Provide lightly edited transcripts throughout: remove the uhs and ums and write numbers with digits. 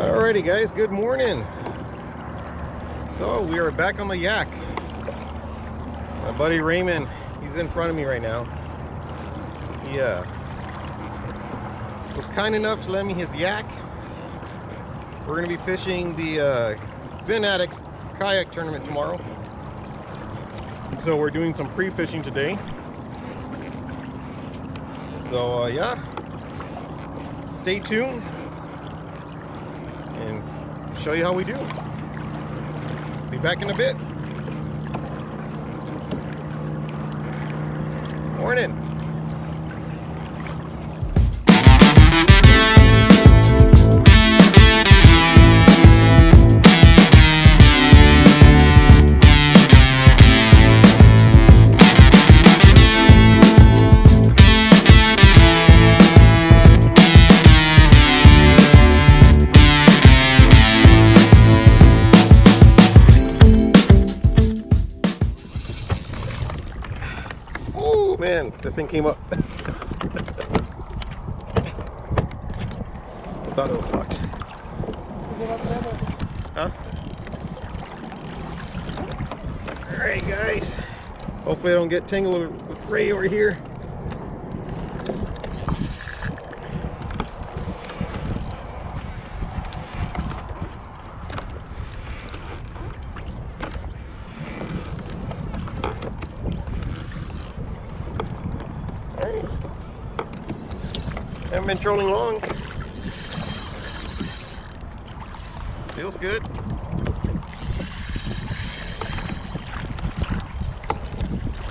Alrighty guys, good morning. So we are back on the yak. My buddy Raymond, he's in front of me right now. He was kind enough to lend me his yak. We're gonna be fishing the Addicts kayak tournament tomorrow. So we're doing some pre-fishing today. So yeah, stay tuned and show you how we do. Be back in a bit. Morning. Man, this thing came up. I thought it was locked. Huh? Alright guys. Hopefully I don't get tangled with Ray over here. Haven't been trolling long. Feels good.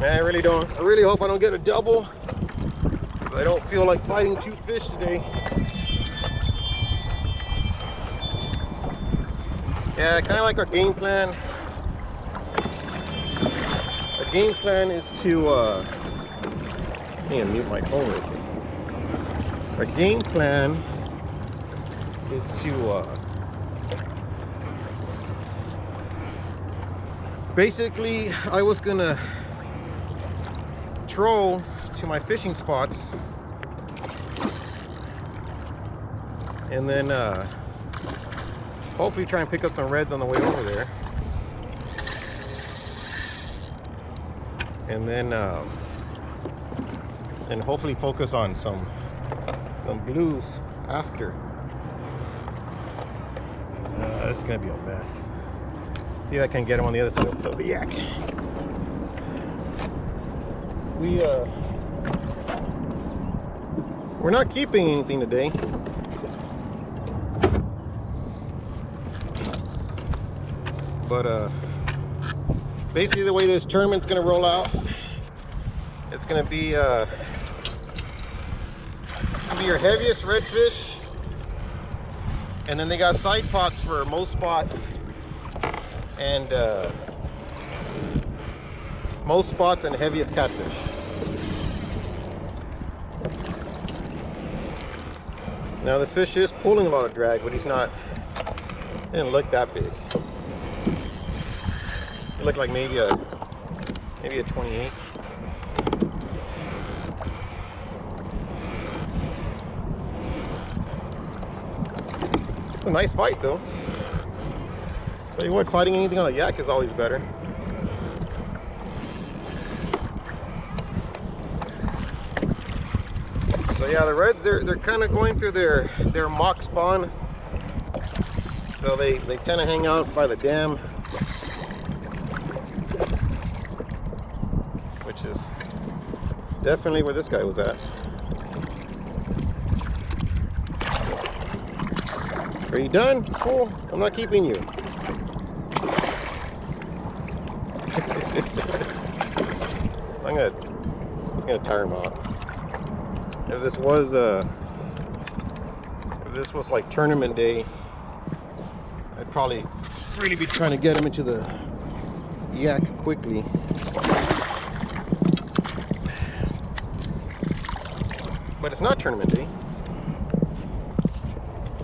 Man, I really hope I don't get a double. I don't feel like fighting two fish today. Yeah, kind of like our game plan. Our game plan is to I need to mute my phone real quick. Our game plan is to basically, I was gonna troll to my fishing spots and then hopefully try and pick up some reds on the way over there, and then and hopefully focus on some blues after. It's gonna be a mess. See if I can get them on the other side of the yak. We're not keeping anything today. But basically the way this tournament's gonna roll out, it's gonna be your heaviest redfish, and then they got side pots for most spots, and heaviest catfish. Now this fish is pulling a lot of drag, but he didn't look that big. It looked like maybe a 28. A nice fight though. Tell you what, fighting anything on a yak is always better. So yeah, the reds, they're kind of going through their mock spawn. So they tend to hang out by the dam, which is definitely where this guy was at. Are you done? Cool. I'm not keeping you. I'm gonna tire him out. If this was like tournament day, I'd probably really be trying to get him into the yak quickly. But it's not tournament day.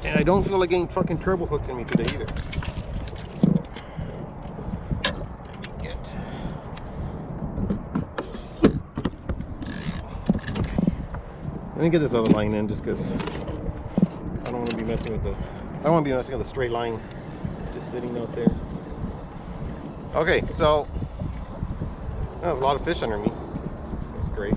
And I don't feel like getting fucking turbo hooked in me today either. Let me get this other line in just because I don't want to be messing with the I don't want to be messing on the straight line, just sitting out there. Okay, so there's a lot of fish under me. That's great.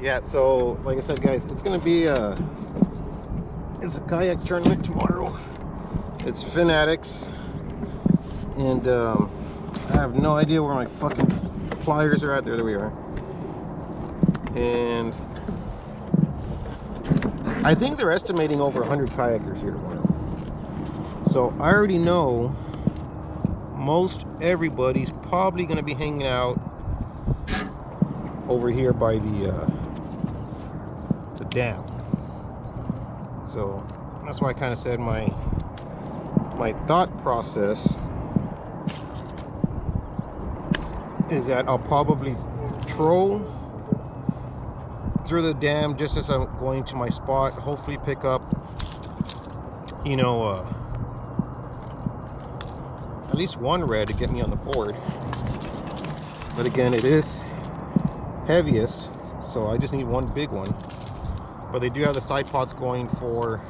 Yeah, so like I said, guys, it's gonna be it's a kayak tournament tomorrow. It's Fin Addicts, and I have no idea where my fucking pliers are at. There we are. And I think they're estimating over 100 kayakers here tomorrow. So I already know most everybody's probably going to be hanging out over here by the dam. So that's why I kind of said my thought process is that I'll probably troll through the dam just as I'm going to my spot, hopefully pick up, you know, at least one red to get me on the board. But again, it is heaviest, so I just need one big one. But they do have the side pods going for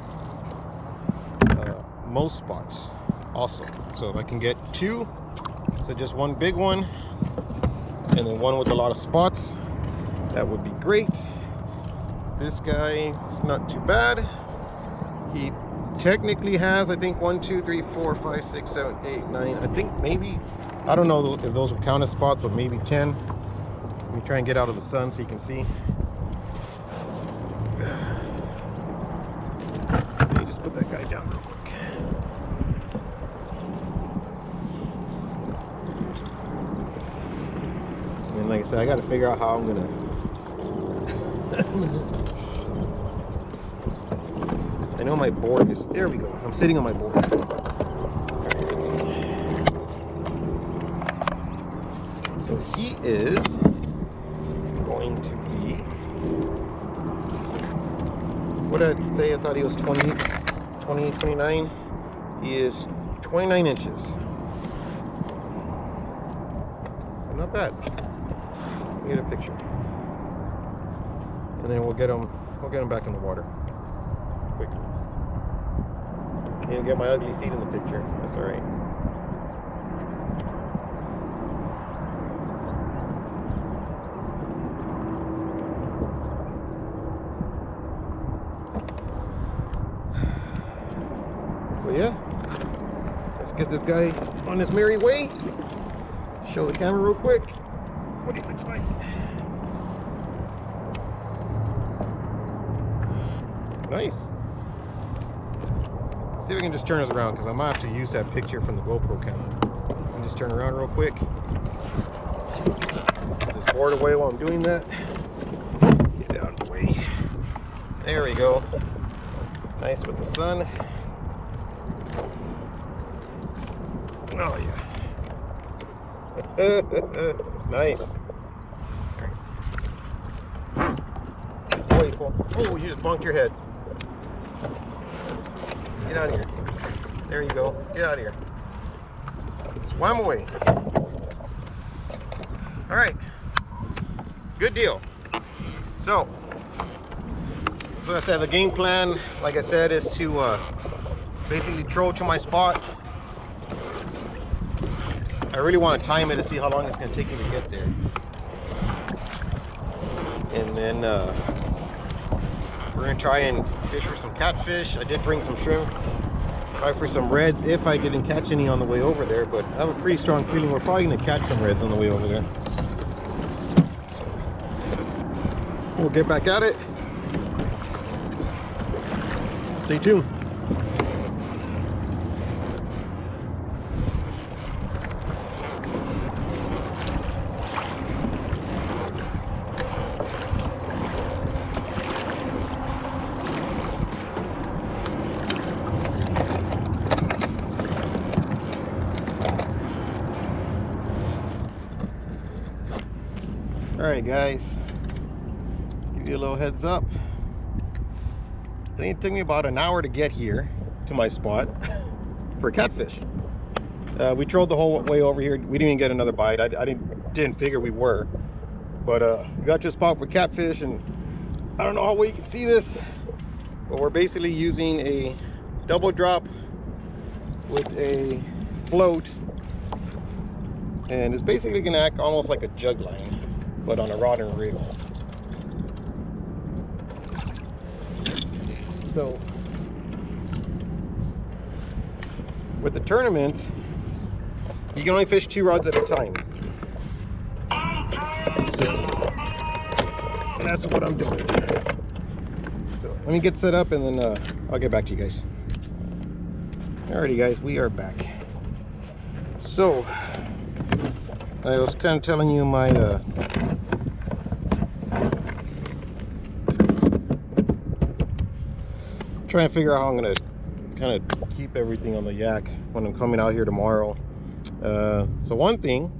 most spots also. So if I can get two, so just one big one and then one with a lot of spots, that would be great. This guy is not too bad. He technically has, I think, 1, 2, 3, 4, 5, 6, 7, 8, 9. I think maybe, I don't know if those would count as spots, but maybe 10. Let me try and get out of the sun so you can see. Let me just put that guy down real quick. And like I said, I got to figure out how I'm gonna. I know my board is, there we go. I'm sitting on my board. Alright, let's see. So he is going to be, what did I say? I thought he was 20, 29. He is 29 inches. So not bad. Let me get a picture. And then we'll get him back in the water. Quick. Need to get my ugly feet in the picture. That's all right. So yeah, let's get this guy on his merry way. Show the camera real quick what he looks like. Nice. See if we can just turn us around, because I might have to use that picture from the GoPro camera. And just turn around real quick. Just board away while I'm doing that. Get out of the way. There we go. Nice with the sun. Oh yeah. Nice. Oh, you just bunked your head. Get out of here. There you go. Get out of here. Swam away. All right. Good deal. So I said, the game plan, like I said, is to basically troll to my spot. I really want to time it to see how long it's going to take me to get there. And then we're going to try and fish for some catfish. I did bring some shrimp. Try for some reds if I didn't catch any on the way over there, but I have a pretty strong feeling we're probably going to catch some reds on the way over there. So we'll get back at it. Stay tuned. Alright guys, give you a little heads up. I think it took me about an hour to get here to my spot for catfish. We trolled the whole way over here. We didn't even get another bite. I didn't figure we were. But we got to a spot for catfish, and I don't know how well you can see this, but we're basically using a double drop with a float, and it's basically gonna act almost like a jug line, but on a rod and reel. So with the tournament, you can only fish 2 rods at a time. So that's what I'm doing. So let me get set up, and then I'll get back to you guys. Alrighty guys, we are back. So I was kind of telling you my trying to figure out how I'm gonna kind of keep everything on the yak when I'm coming out here tomorrow. So one thing,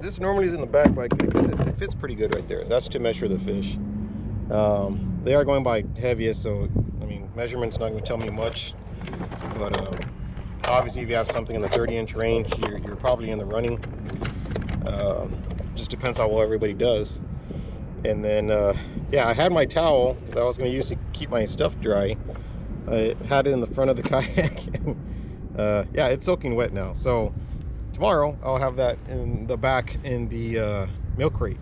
this normally is in the back, but it fits pretty good right there. That's to measure the fish. They are going by heaviest, so I mean measurement's not going to tell me much, but obviously if you have something in the 30-inch range, you're probably in the running. Just depends how well everybody does. And then yeah, I had my towel that I was going to use to keep my stuff dry. I had it in the front of the kayak, and yeah, it's soaking wet now. So tomorrow I'll have that in the back in the milk crate.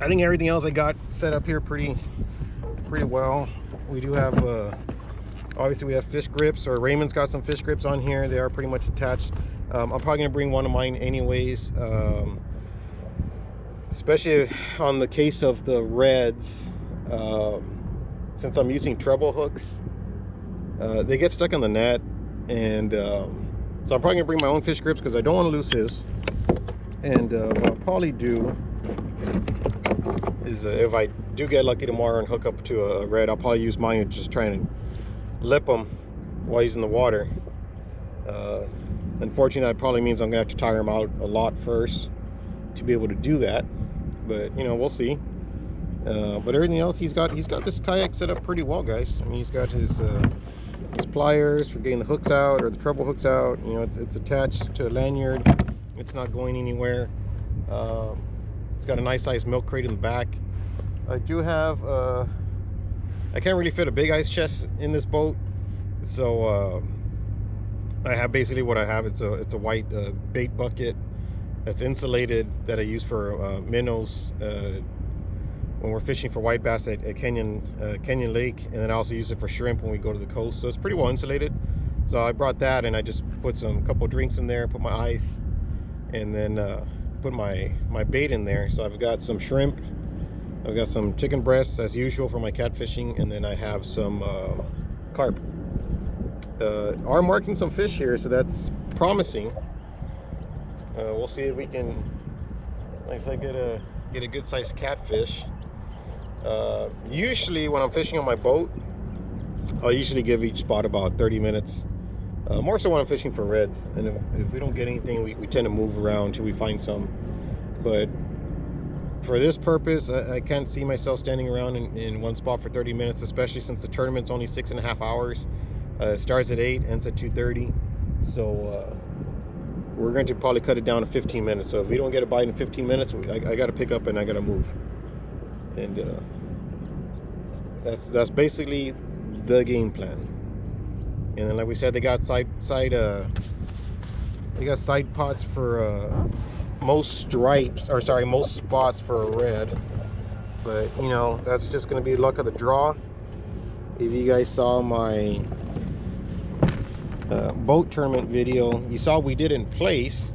I think everything else I got set up here pretty well. We do have obviously we have fish grips, or Raymond's got some fish grips on here. They are pretty much attached. I'm probably gonna bring one of mine anyways, especially on the case of the reds. Since I'm using treble hooks, they get stuck in the net, and so I'm probably gonna bring my own fish grips because I don't want to lose his. And what I'll probably do is if I do get lucky tomorrow and hook up to a red, I'll probably use mine and just try and lip him while he's in the water. Unfortunately, that probably means I'm gonna have to tire him out a lot first to be able to do that, but you know, we'll see. But everything else, he's got this kayak set up pretty well, guys. I mean, he's got his pliers for getting the hooks out, or the treble hooks out. You know, it's attached to a lanyard. It's not going anywhere. It's got a nice size milk crate in the back. I do have I can't really fit a big ice chest in this boat, so I have basically what I have. It's a white bait bucket that's insulated that I use for minnows when we're fishing for white bass at Canyon Lake, and then I also use it for shrimp when we go to the coast. So it's pretty well insulated. So I brought that, and I just put a couple drinks in there, put my ice, and then put my bait in there. So I've got some shrimp, I've got some chicken breasts as usual for my catfishing, and then I have some carp. Are marking some fish here, so that's promising. We'll see if we can, like I said, get a good sized catfish. Usually when I'm fishing on my boat, I'll usually give each spot about 30 minutes. More so when I'm fishing for reds, and if we don't get anything, we tend to move around until we find some. But for this purpose, I can't see myself standing around in one spot for 30 minutes, especially since the tournament's only 6.5 hours. It starts at 8, ends at 2:30. So we're going to probably cut it down to 15 minutes. So if we don't get a bite in 15 minutes, I got to pick up and I got to move. And that's basically the game plan. And then, like we said, they got side pots for most stripes, or sorry, most spots for a red. But you know, that's just going to be luck of the draw. If you guys saw my boat tournament video, you saw we didn't place.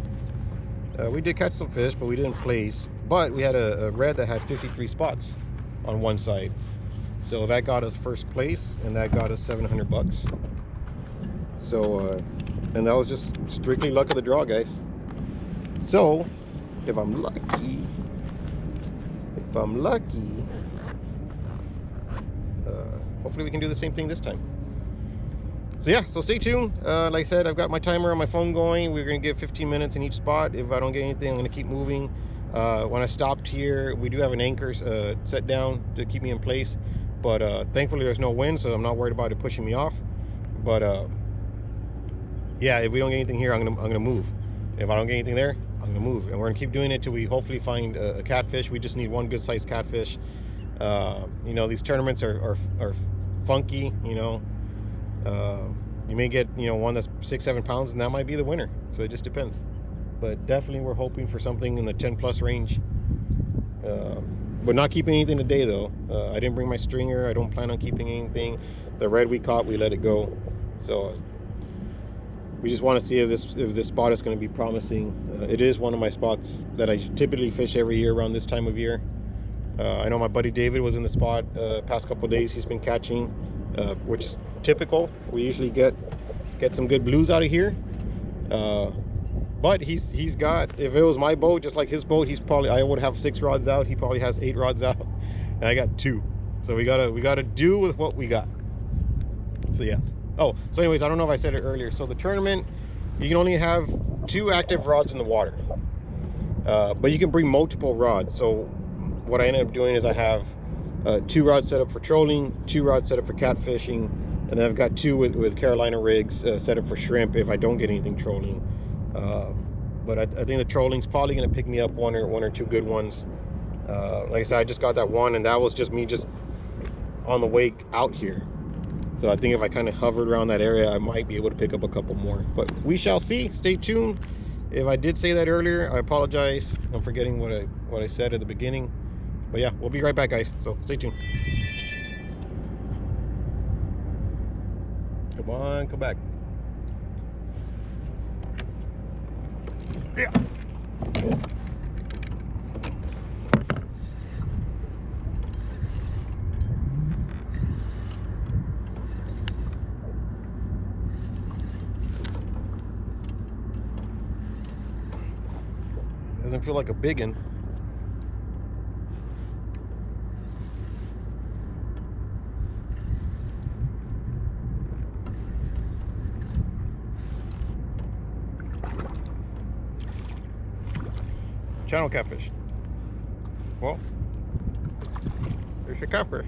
We did catch some fish, but we didn't place. But we had a red that had 53 spots on one side, so that got us first place, and that got us 700 bucks. So and that was just strictly luck of the draw, guys. So if I'm lucky, hopefully we can do the same thing this time. So yeah, so stay tuned. Like I said, I've got my timer on my phone going. We're gonna get 15 minutes in each spot. If I don't get anything, I'm gonna keep moving. When I stopped here, we do have an anchor set down to keep me in place, but thankfully there's no wind, so I'm not worried about it pushing me off. But yeah, if we don't get anything here, I'm gonna move. If I don't get anything there, I'm gonna move, and we're gonna keep doing it till we hopefully find a catfish. We just need one good sized catfish. You know, these tournaments are funky. You know, you may get, you know, one that's 6-7 pounds, and that might be the winner. So it just depends. But definitely we're hoping for something in the 10+ range. We're not keeping anything today though. I didn't bring my stringer. I don't plan on keeping anything. The red we caught, we let it go. So we just want to see if this spot is going to be promising. It is one of my spots that I typically fish every year around this time of year. I know my buddy David was in the spot past couple of days. He's been catching, which is typical. We usually get some good blues out of here. But he's got, if it was my boat, just like his boat, I would have 6 rods out. He probably has 8 rods out, and I got 2. So we gotta do with what we got. So yeah. Oh, so anyways, I don't know if I said it earlier. So the tournament, you can only have 2 active rods in the water, but you can bring multiple rods. So what I ended up doing is I have 2 rods set up for trolling, 2 rods set up for catfishing, and then I've got 2 with Carolina rigs set up for shrimp if I don't get anything trolling. But I think the trolling's probably going to pick me up one or 2 good ones. Like I said, I just got that one, and that was just me just on the way out here. So I think if I kind of hovered around that area, I might be able to pick up a couple more. But we shall see. Stay tuned. If I did say that earlier, I apologize. I'm forgetting what I said at the beginning. But yeah, we'll be right back, guys. So stay tuned. Come on, come back. Yeah. Doesn't feel like a biggin. Channel catfish. Well, there's your catfish.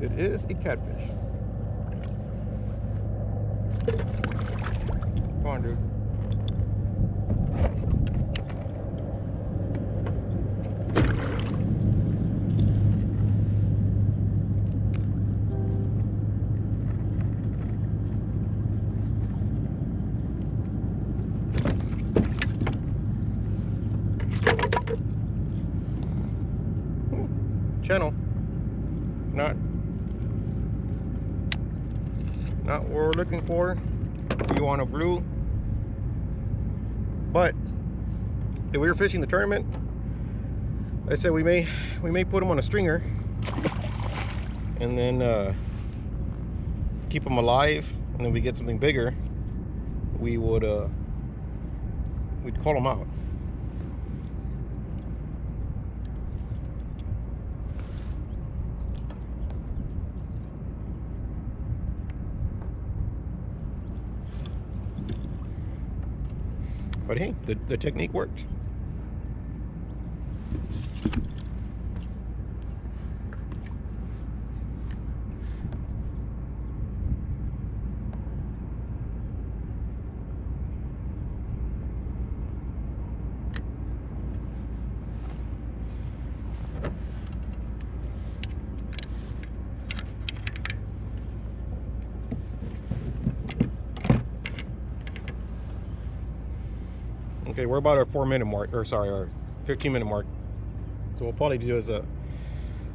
It is a catfish. Come on, dude. Channel. Not what we're looking for. You want a blue, but if we were fishing the tournament, I said we may put them on a stringer and then keep them alive, and then we get something bigger, we'd call them out. But hey, the technique worked. Okay, we're about our 4-minute mark, or sorry, our 15-minute mark. So what we'll probably do is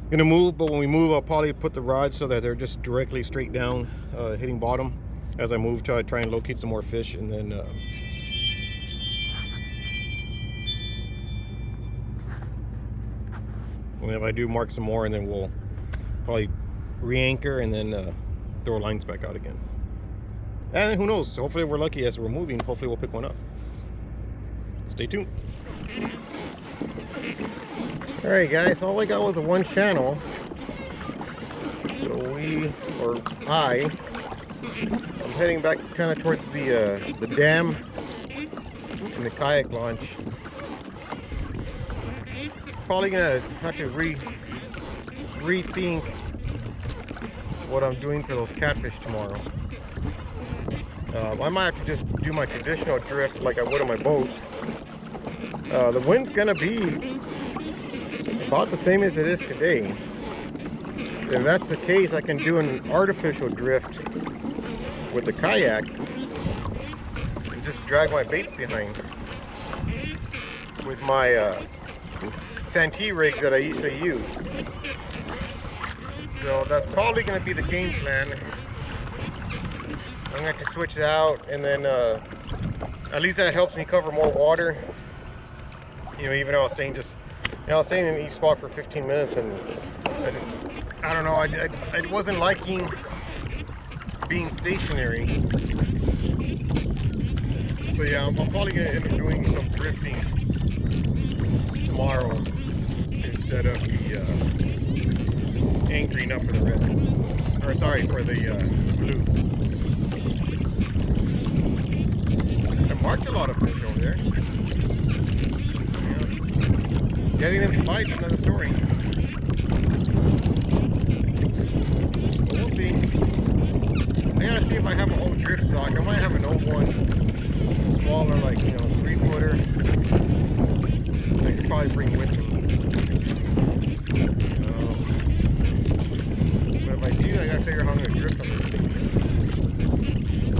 gonna move, but when we move, I'll probably put the rods so that they're just directly straight down, hitting bottom as I move to try and locate some more fish, and then if I do mark some more, and then we'll probably re-anchor and then throw lines back out again. And who knows, hopefully if we're lucky as we're moving, hopefully we'll pick one up. Stay tuned. All right, guys, all I got was a 1 channel. So I I'm heading back kind of towards the dam and the kayak launch. Probably gonna have to rethink what I'm doing for those catfish tomorrow. I might have to just do my traditional drift like I would on my boat. The wind's gonna be about the same as it is today. If that's the case, I can do an artificial drift with the kayak and just drag my baits behind with my Santee rigs that I usually use. So that's probably going to be the game plan. I'm going to have to switch it out, and then at least that helps me cover more water. You know, even though I was staying I was staying in each spot for 15 minutes, and I don't know, I wasn't liking being stationary. So yeah, I'm probably going to end up doing some drifting tomorrow instead of the anchoring up for the reds. Or sorry, for the blues. I marked a lot of fish over there. Getting them to bite is another story. But we'll see. I gotta see if I have an old drift sock. I might have an old one, smaller, like, you know, 3-footer. I could probably bring with me. But if I do, I gotta figure out how I'm gonna drift on this thing.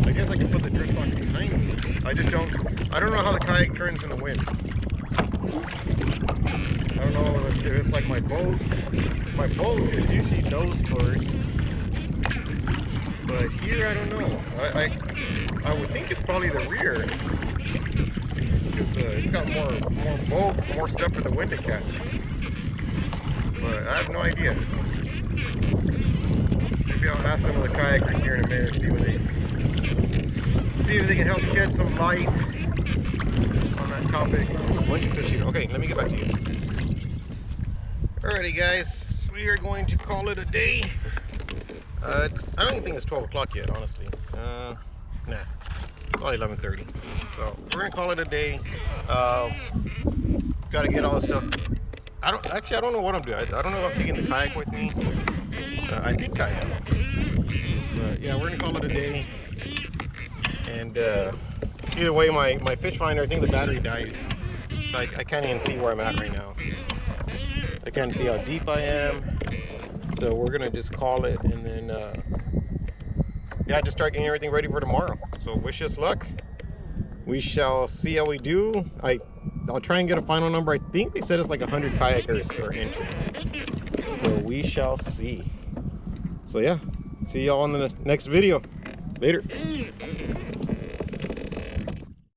I guess I can put the drift sock behind me. I don't know how the kayak turns in the wind. I don't know if it's like my boat. My boat is usually nose first, but here I don't know. I would think it's probably the rear, because it's got more bulk, more stuff for the wind to catch. But I have no idea. Maybe I'll ask some of the kayakers here in a minute, see if they can help shed some light on that topic. Winter fishing. Okay, let me get back to you. Alrighty guys, so we are going to call it a day. I don't even think it's 12 o'clock yet, honestly. Nah, it's probably 11:30. So we're gonna call it a day. Got to get all the stuff. I don't know what I'm doing. I don't know if I'm taking the kayak with me. I think I am. But yeah, we're gonna call it a day. And either way, my fish finder, I think the battery died. So I can't even see where I'm at right now. I can't see how deep I am. So we're gonna just call it, and then yeah, just start getting everything ready for tomorrow. So wish us luck. We shall see how we do. I'll try and get a final number. I think they said it's like 100 kayakers are entering. So we shall see. So yeah, see y'all on the next video. Later.